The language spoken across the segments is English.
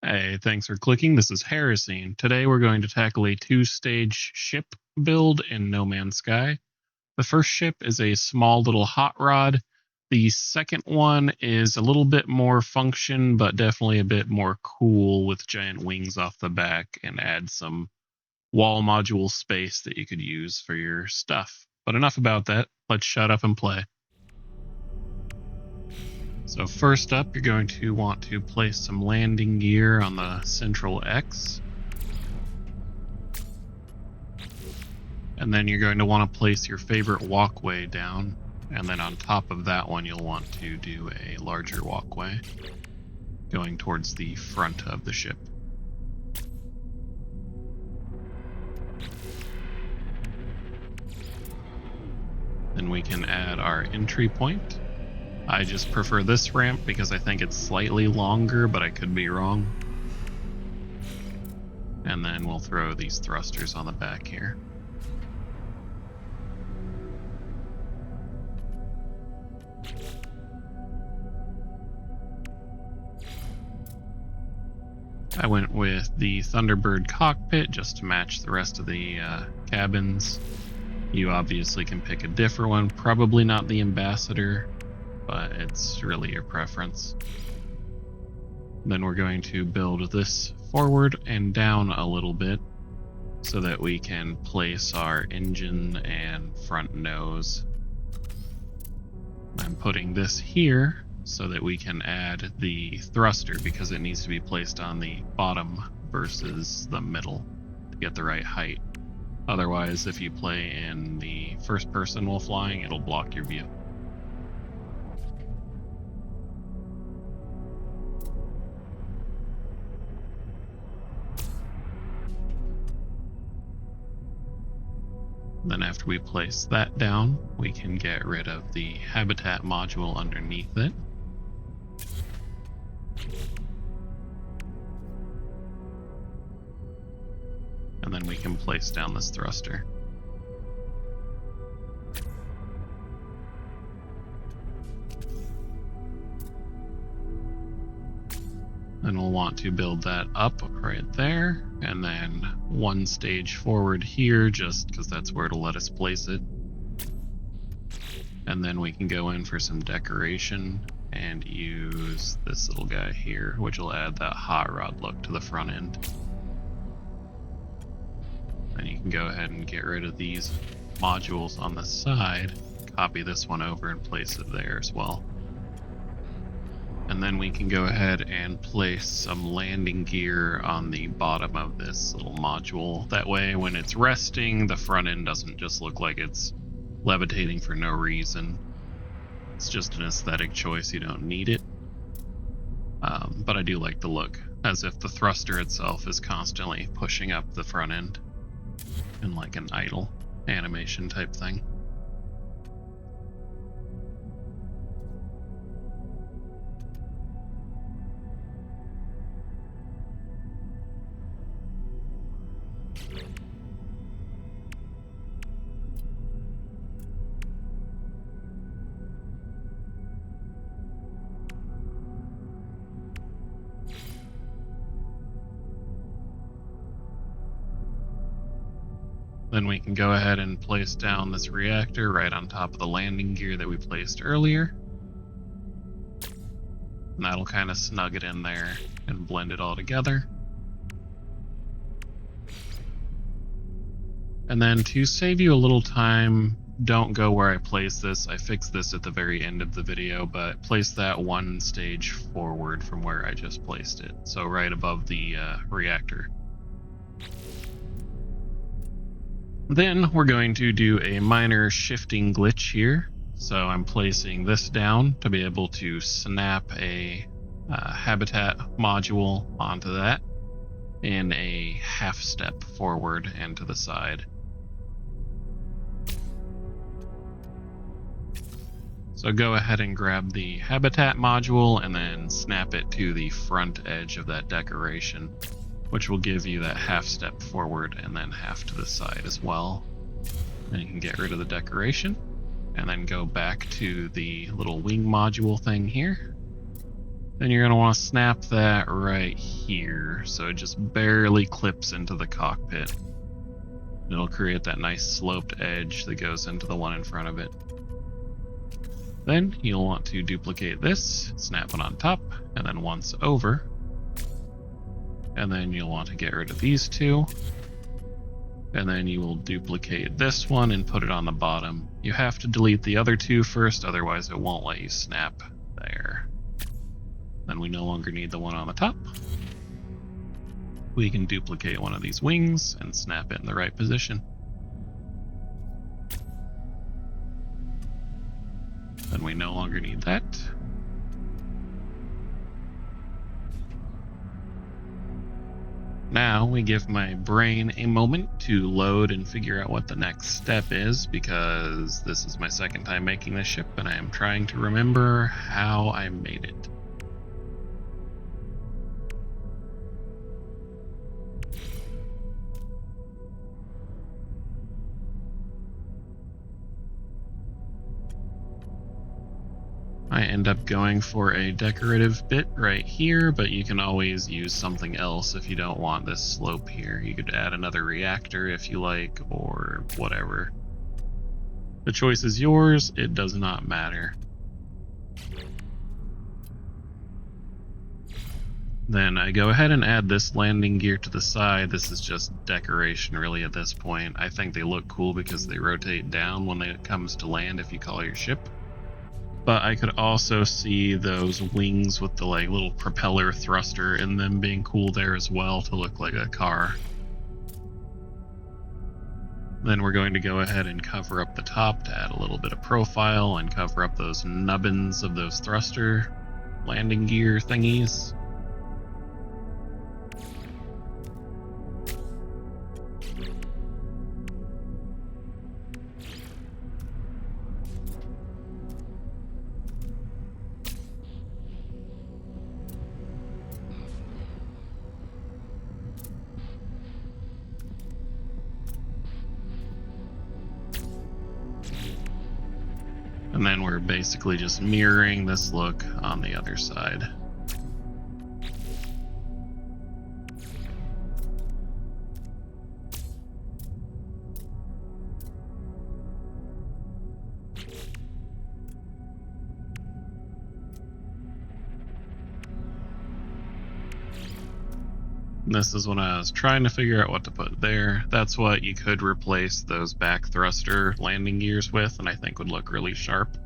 Hey, thanks for clicking. This is Heresy. Today we're going to tackle a two-stage ship build in No Man's Sky. The first ship is a small little hot rod. The second one is a little bit more function, but definitely a bit more cool with giant wings off the back and add some wall module space that you could use for your stuff. But enough about that. Let's shut up and play. So first up, you're going to want to place some landing gear on the central X. And then you're going to want to place your favorite walkway down. And then on top of that one, you'll want to do a larger walkway going towards the front of the ship. Then we can add our entry point. I just prefer this ramp because I think it's slightly longer, but I could be wrong. And then we'll throw these thrusters on the back here. I went with the Thunderbird cockpit just to match the rest of the cabins. You obviously can pick a different one, probably not the Ambassador, but it's really your preference. Then we're going to build this forward and down a little bit so that we can place our engine and front nose. I'm putting this here so that we can add the thruster because it needs to be placed on the bottom versus the middle to get the right height. Otherwise, if you play in the first person while flying, it'll block your view. Then after we place that down, we can get rid of the habitat module underneath it. And then we can place down this thruster. Then we'll want to build that up right there, and then one stage forward here, just because that's where it'll let us place it. And then we can go in for some decoration and use this little guy here, which will add that hot rod look to the front end. Then you can go ahead and get rid of these modules on the side, copy this one over and place it there as well. And then we can go ahead and place some landing gear on the bottom of this little module. That way, when it's resting, the front end doesn't just look like it's levitating for no reason. It's just an aesthetic choice, you don't need it. But I do like the look, as if the thruster itself is constantly pushing up the front end in like an idle animation type thing. Then we can go ahead and place down this reactor right on top of the landing gear that we placed earlier. And that'll kind of snug it in there and blend it all together. And then to save you a little time, don't go where I place this. I fixed this at the very end of the video, but place that one stage forward from where I just placed it. So right above the reactor. Then we're going to do a minor shifting glitch here. So I'm placing this down to be able to snap a habitat module onto that in a half step forward and to the side. So go ahead and grab the habitat module and then snap it to the front edge of that decoration, which will give you that half step forward and then half to the side as well. Then you can get rid of the decoration and then go back to the little wing module thing here Then you're going to want to snap that right here, so it just barely clips into the cockpit. It'll create that nice sloped edge that goes into the one in front of it. Then you'll want to duplicate this, snap it on top, and then once over. And then you'll want to get rid of these two. And then you will duplicate this one and put it on the bottom. You have to delete the other two first, otherwise it won't let you snap there. Then we no longer need the one on the top. We can duplicate one of these wings and snap it in the right position. Then we no longer need that. Now we give my brain a moment to load and figure out what the next step is, because this is my second time making this ship and I am trying to remember how I made it. I end up going for a decorative bit right here, but you can always use something else if you don't want this slope here. You could add another reactor if you like, or whatever. The choice is yours, it does not matter. Then I go ahead and add this landing gear to the side. This is just decoration really at this point. I think they look cool because they rotate down when it comes to land if you call your ship. But I could also see those wings with the like little propeller thruster in them being cool there as well to look like a car. Then we're going to go ahead and cover up the top to add a little bit of profile and cover up those nubbins of those thruster landing gear thingies. And then we're basically just mirroring this look on the other side. This is when I was trying to figure out what to put there. That's what you could replace those back thruster landing gears with, and I think would look really sharp.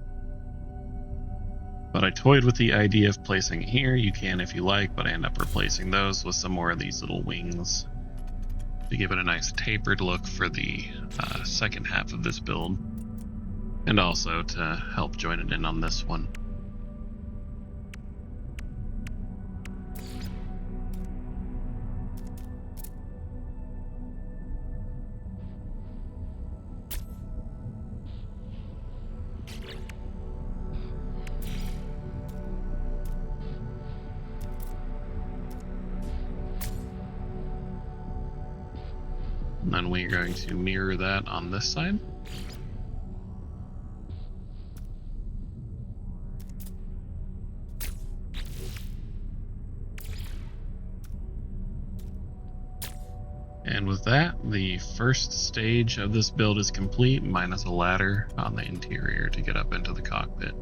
But I toyed with the idea of placing it here. You can if you like, but I end up replacing those with some more of these little wings to give it a nice tapered look for the second half of this build, and also to help join it in on this one. And then we're going to mirror that on this side. And with that, the first stage of this build is complete, minus a ladder on the interior to get up into the cockpit.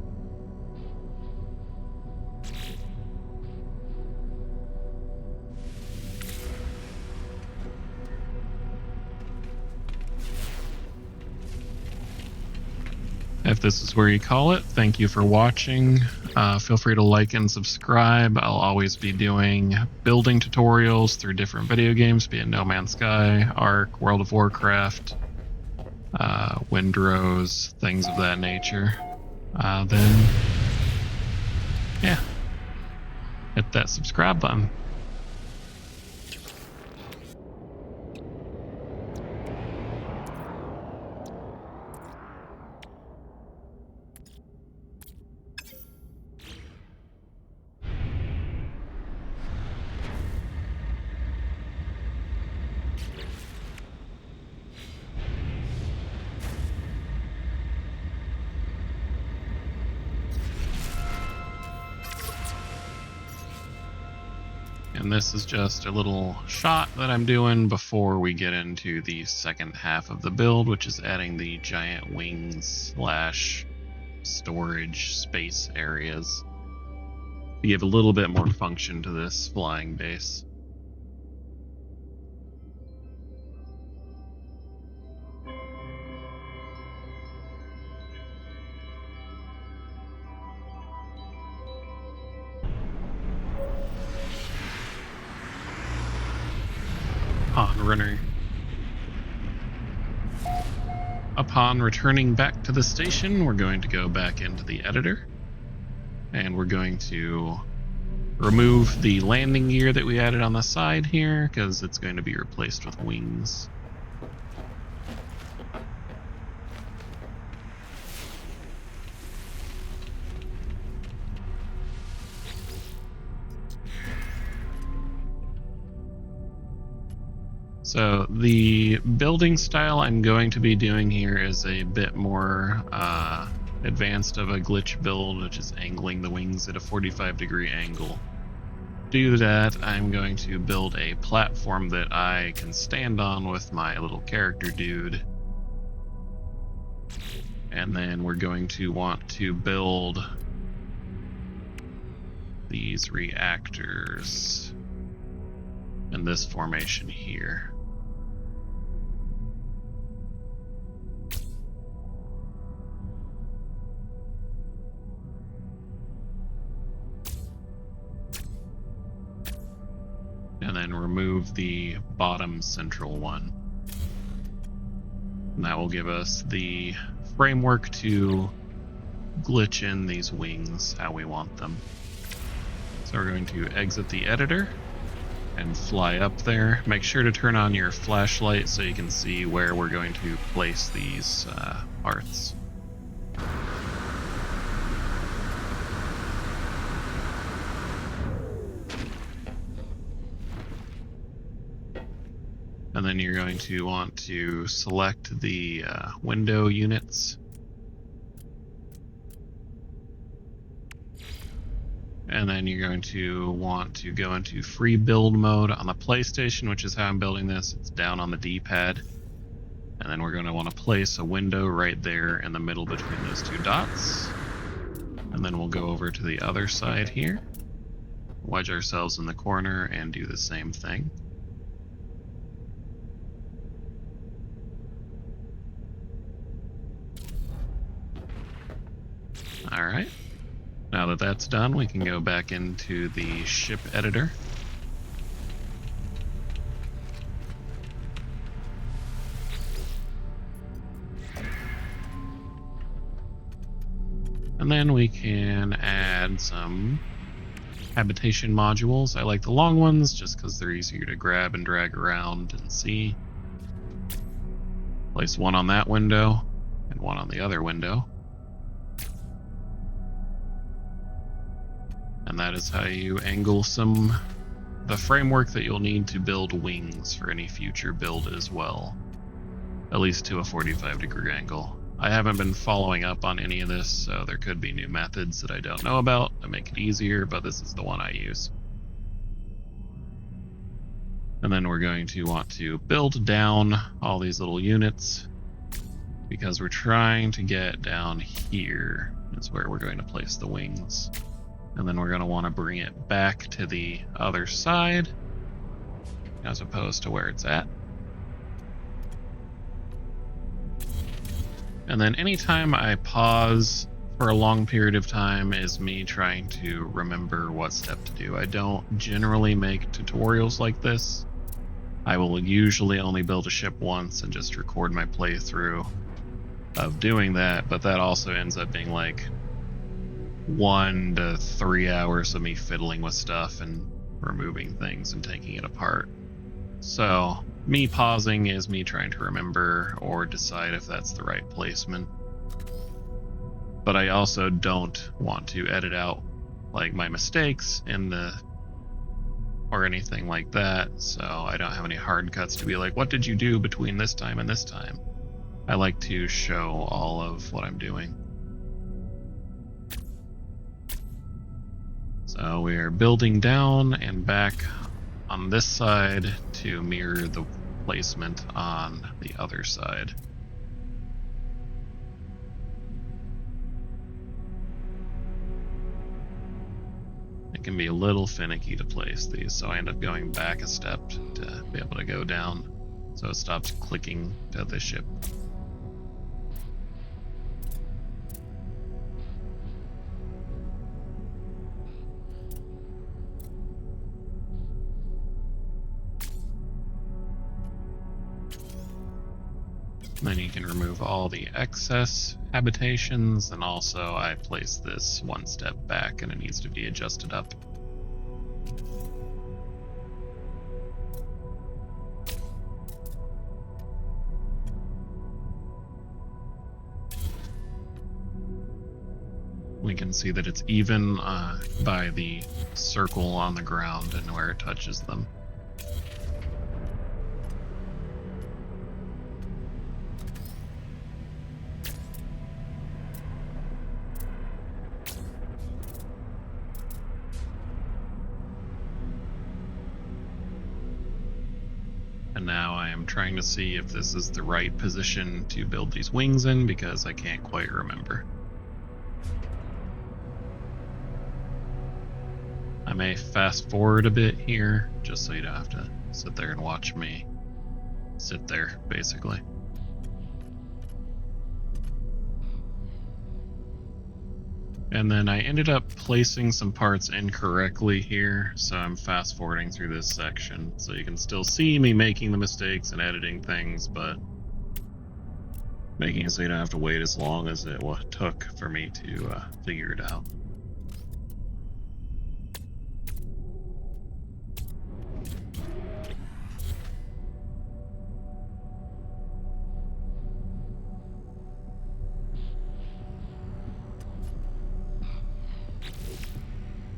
If this is where you call it, thank you for watching. Feel free to like and subscribe. I'll always be doing building tutorials through different video games, be it No Man's Sky, Ark, World of Warcraft, Windrose, things of that nature. Then, yeah, hit that subscribe button. And this is just a little shot that I'm doing before we get into the second half of the build, which is adding the giant wings / storage space areas to give a little bit more function to this flying base. Upon returning back to the station, we're going to go back into the editor, and we're going to remove the landing gear that we added on the side here, because it's going to be replaced with wings. So the building style I'm going to be doing here is a bit more advanced of a glitch build, which is angling the wings at a 45-degree angle. To do that, I'm going to build a platform that I can stand on with my little character dude. And then we're going to want to build these reactors in this formation here. And then remove the bottom central one. And that will give us the framework to glitch in these wings how we want them. So we're going to exit the editor and fly up there. Make sure to turn on your flashlight so you can see where we're going to place these parts. And then you're going to want to select the window units. And then you're going to want to go into free build mode on the PlayStation, which is how I'm building this. It's down on the D-pad. And then we're going to want to place a window right there in the middle between those two dots. And then we'll go over to the other side here, wedge ourselves in the corner, and do the same thing. Alright, now that that's done, we can go back into the ship editor. And then we can add some habitation modules. I like the long ones just because they're easier to grab and drag around and see. Place one on that window and one on the other window. And that is how you angle the framework that you'll need to build wings for any future build as well. At least to a 45-degree angle. I haven't been following up on any of this, so there could be new methods that I don't know about to make it easier, but this is the one I use. And then we're going to want to build down all these little units, because we're trying to get down here. That's where we're going to place the wings. And then we're going to want to bring it back to the other side, as opposed to where it's at. And then anytime I pause for a long period of time is me trying to remember what step to do. I don't generally make tutorials like this. I will usually only build a ship once and just record my playthrough of doing that, but that also ends up being like 1 to 3 hours of me fiddling with stuff and removing things and taking it apart. So me pausing is me trying to remember or decide if that's the right placement. But I also don't want to edit out like my mistakes in the or anything like that, so I don't have any hard cuts to be like, what did you do between this time and this time? I like to show all of what I'm doing. So we're building down and back on this side to mirror the placement on the other side. It can be a little finicky to place these, so I end up going back a step to be able to go down so it stops clicking to the ship. Then you can remove all the excess habitations, and also I place this one step back and it needs to be adjusted up. We can see that it's even by the circle on the ground and where it touches them. And now I am trying to see if this is the right position to build these wings in, because I can't quite remember. I may fast forward a bit here, just so you don't have to sit there and watch me sit there, basically. And then I ended up placing some parts incorrectly here, so I'm fast forwarding through this section, so you can still see me making the mistakes and editing things, but making it so you don't have to wait as long as it took for me to figure it out.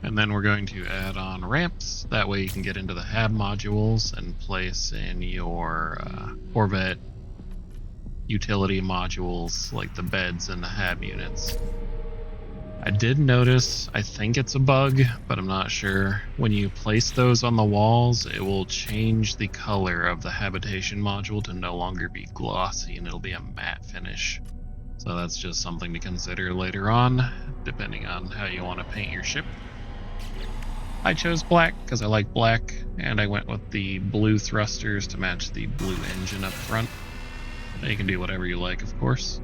And then we're going to add on ramps. That way you can get into the hab modules and place in your Corvette utility modules, like the beds and the hab units. I did notice, I think it's a bug, but I'm not sure. When you place those on the walls, it will change the color of the habitation module to no longer be glossy, and it'll be a matte finish. So that's just something to consider later on, depending on how you want to paint your ship. I chose black because I like black, and I went with the blue thrusters to match the blue engine up front. You can do whatever you like, of course.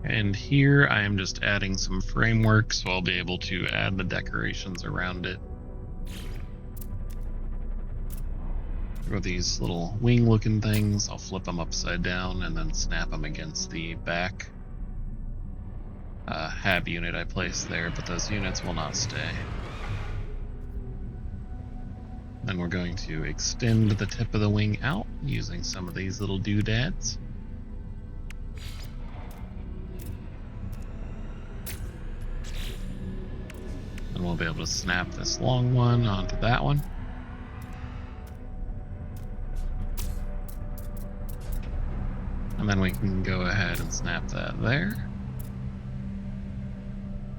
And here I am just adding some framework, so I'll be able to add the decorations around it. For these little wing looking things, I'll flip them upside down and then snap them against the back hab unit I placed there, but those units will not stay. Then we're going to extend the tip of the wing out using some of these little doodads. And we'll be able to snap this long one onto that one. And then we can go ahead and snap that there.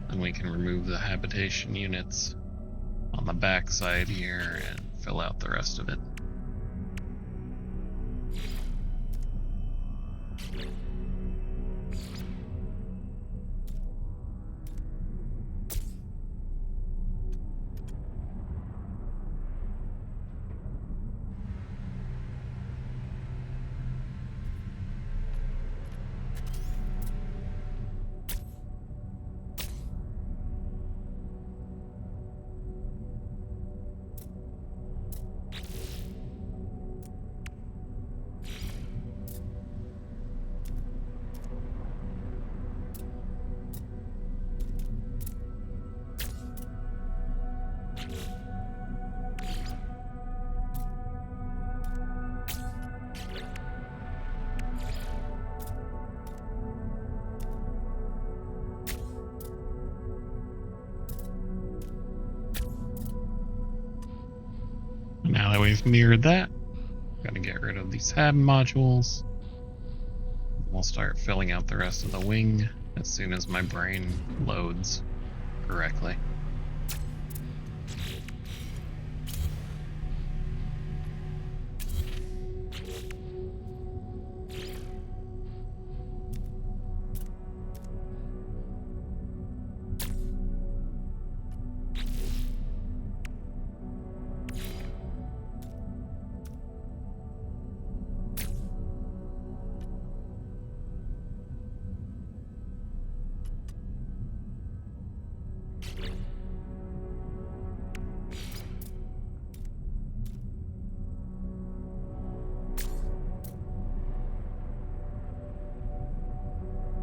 And we can remove the habitation units on the back side here and fill out the rest of it. that we've mirrored that, gonna get rid of these hab modules. We'll start filling out the rest of the wing as soon as my brain loads correctly.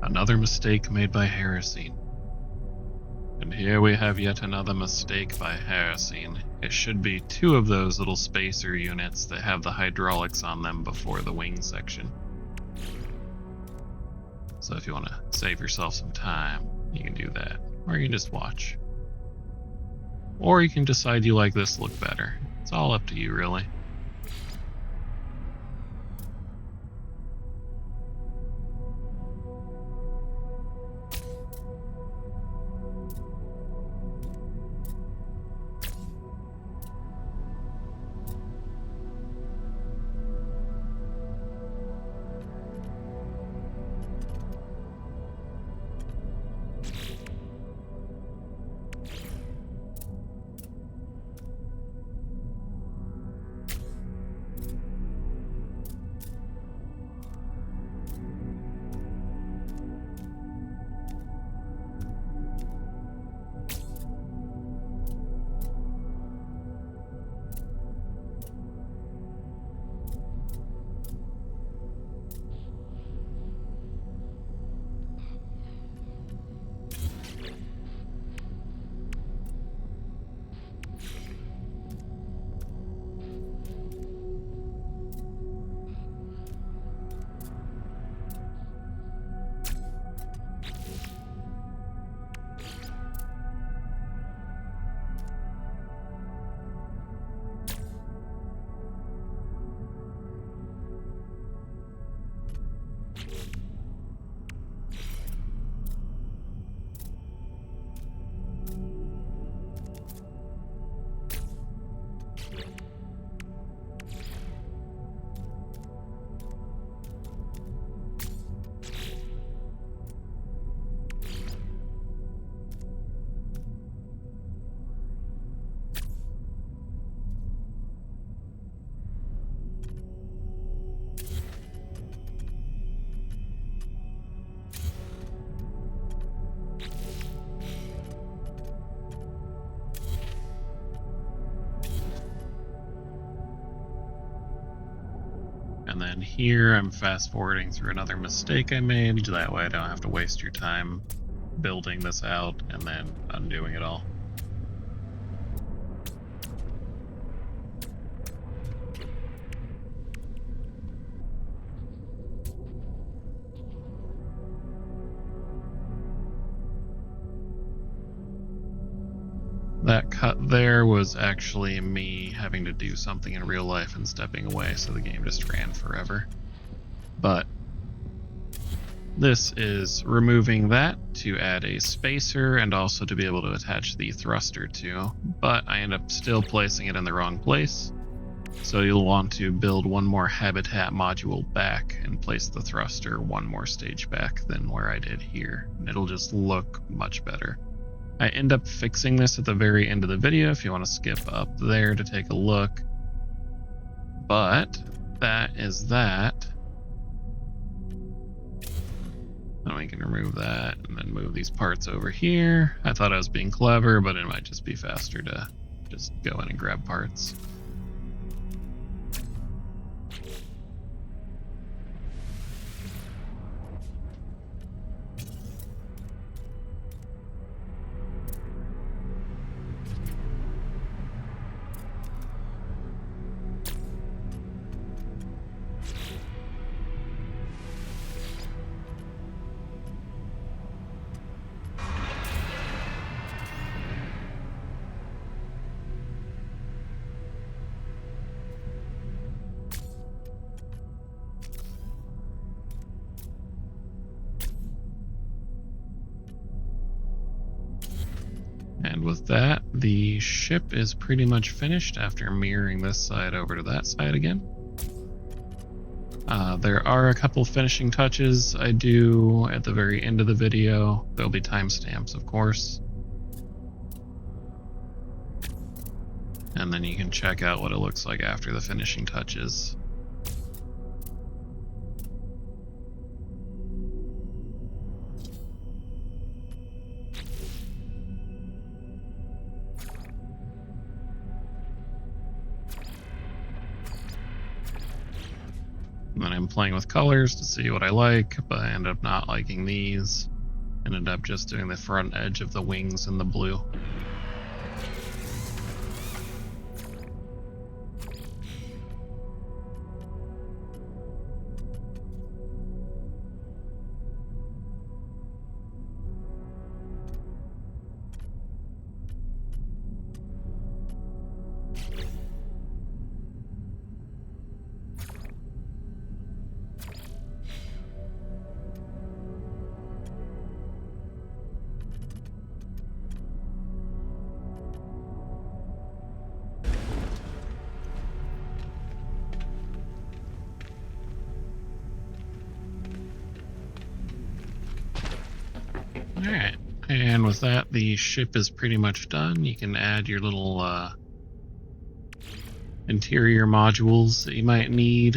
Another mistake made by Harrison. And here we have yet another mistake by Harrison. It should be 2 of those little spacer units that have the hydraulics on them before the wing section. So if you want to save yourself some time, you can do that. Or you can just watch. Or you can decide you like this look better. It's all up to you, really. And then here I'm fast forwarding through another mistake I made, that way I don't have to waste your time building this out and then undoing it all. That cut there was actually me having to do something in real life and stepping away, so the game just ran forever. But this is removing that to add a spacer and also to be able to attach the thruster to, but I end up still placing it in the wrong place. So you'll want to build one more habitat module back and place the thruster one more stage back than where I did here. And it'll just look much better. I end up fixing this at the very end of the video if you want to skip up there to take a look. But that is that. Then we can remove that and then move these parts over here. I thought I was being clever, but it might just be faster to just go in and grab parts. And with that, the ship is pretty much finished after mirroring this side over to that side again. There are a couple finishing touches I do at the very end of the video. There'll be timestamps, of course. And then you can check out what it looks like after the finishing touches. And then I'm playing with colors to see what I like, but I end up not liking these. Ended up just doing the front edge of the wings in the blue. Alright, and with that, the ship is pretty much done. You can add your little interior modules that you might need.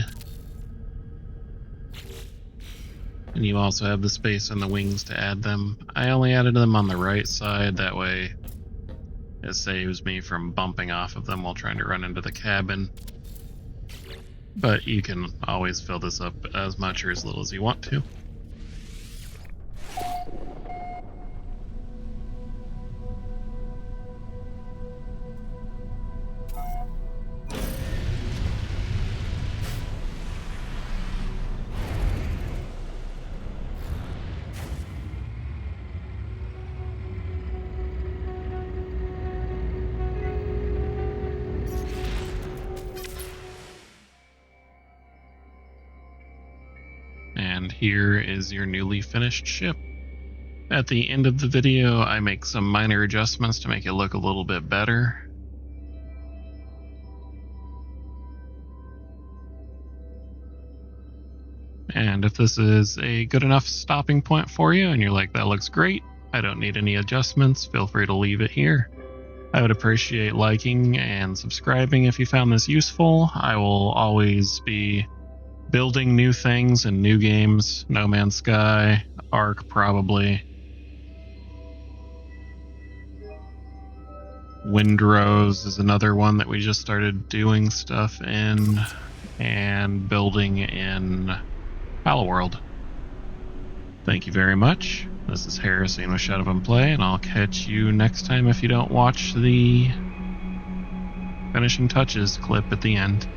And you also have the space on the wings to add them. I only added them on the right side, that way it saves me from bumping off of them while trying to run into the cabin. But you can always fill this up as much or as little as you want to. And here is your newly finished ship. At the end of the video, I make some minor adjustments to make it look a little bit better. And if this is a good enough stopping point for you and you're like, that looks great, I don't need any adjustments, feel free to leave it here. I would appreciate liking and subscribing if you found this useful. I will always be building new things and new games. No Man's Sky, Ark probably. Windrose is another one that we just started doing stuff in, and building in Palworld. Thank you very much. This is Harrison with Shadow of Play, and I'll catch you next time if you don't watch the finishing touches clip at the end.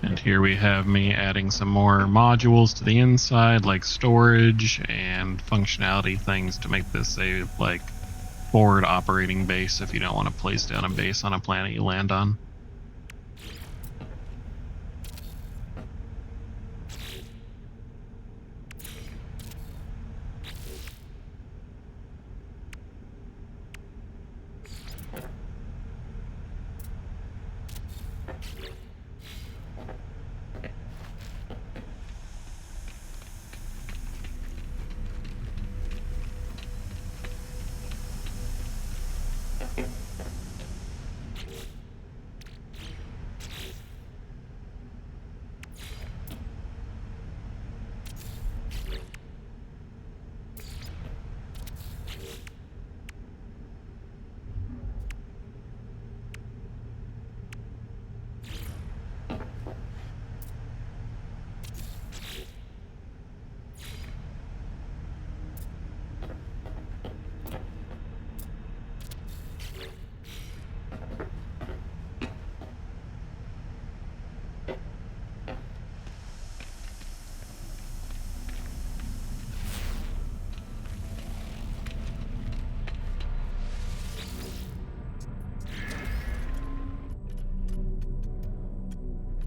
And here we have me adding some more modules to the inside, like storage and functionality things to make this a like forward operating base if you don't want to place down a base on a planet you land on.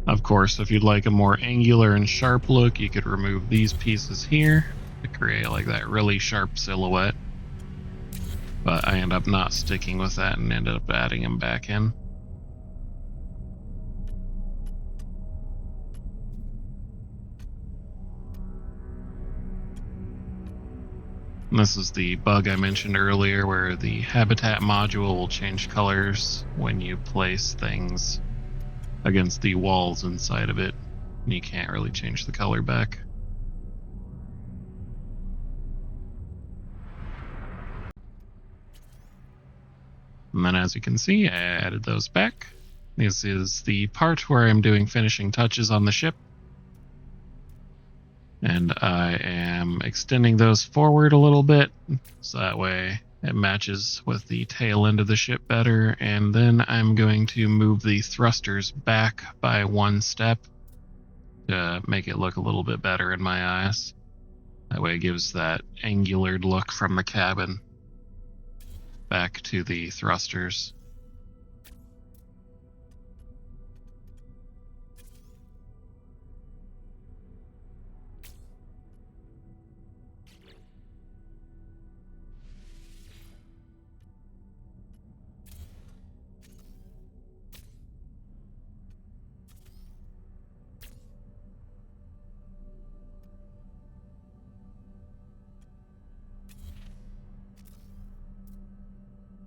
Of course, if you'd like a more angular and sharp look, you could remove these pieces here to create like that really sharp silhouette. But I end up not sticking with that and ended up adding them back in. And this is the bug I mentioned earlier where the habitat module will change colors when you place things against the walls inside of it. And you can't really change the color back. And then as you can see, I added those back. This is the part where I'm doing finishing touches on the ship. And I am extending those forward a little bit, so that way it matches with the tail end of the ship better. And then I'm going to move the thrusters back by one step to make it look a little bit better in my eyes. That way it gives that angular look from the cabin back to the thrusters.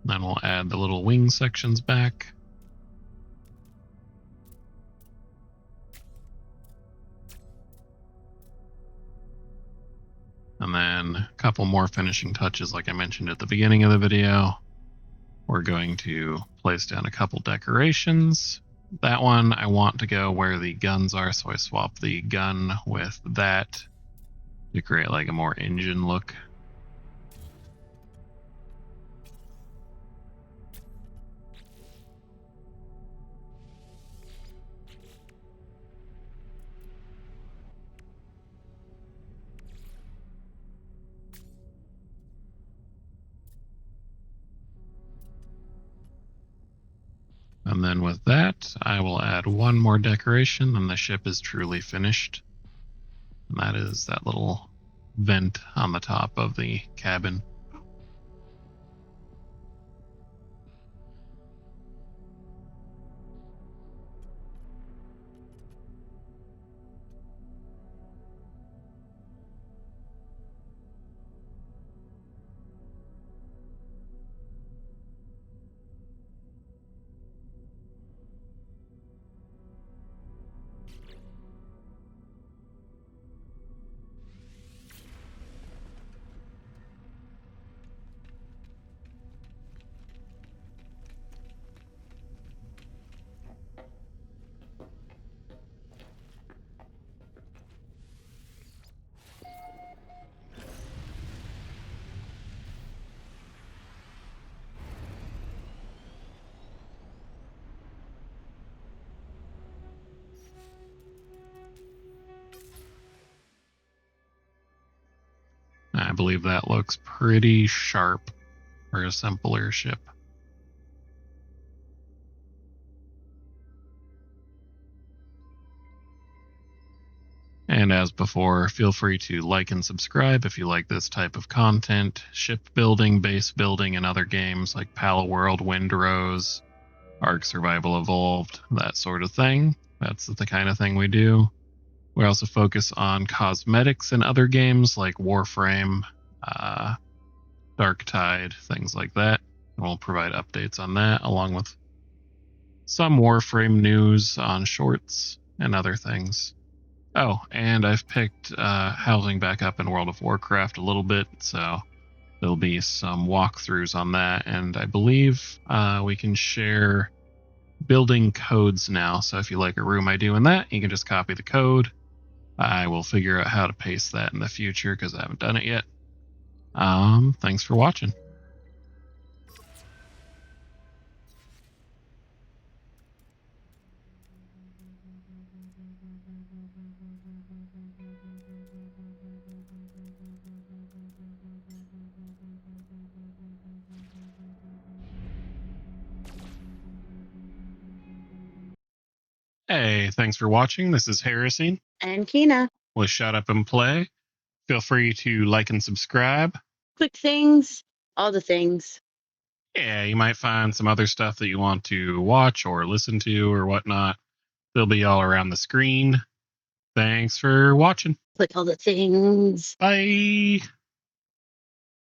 Then we'll add the little wing sections back. And then a couple more finishing touches like I mentioned at the beginning of the video. We're going to place down a couple decorations. That one I want to go where the guns are, so I swap the gun with that to create like a more engine look. And then with that, I will add one more decoration and the ship is truly finished. And that is that little vent on the top of the cabin. I believe that looks pretty sharp for a simpler ship. And as before, feel free to like and subscribe if you like this type of content, ship building, base building, and other games like Pala World, Windrose, Ark Survival Evolved, that sort of thing. That's the kind of thing we do. We also focus on cosmetics in other games like Warframe, Dark Tide, things like that. And we'll provide updates on that, along with some Warframe news on shorts and other things. Oh, and I've picked housing back up in World of Warcraft a little bit, so there'll be some walkthroughs on that. And I believe we can share building codes now. So if you like a room I do in that, you can just copy the code. I will figure out how to paste that in the future because I haven't done it yet. Thanks for watching. Hey, thanks for watching. This is Harrison And Kina. with Shut Up and Play. Feel free to like and subscribe. Quick things, all the things. Yeah, you might find some other stuff that you want to watch or listen to or whatnot. They'll be all around the screen. Thanks for watching. Click all the things. Bye.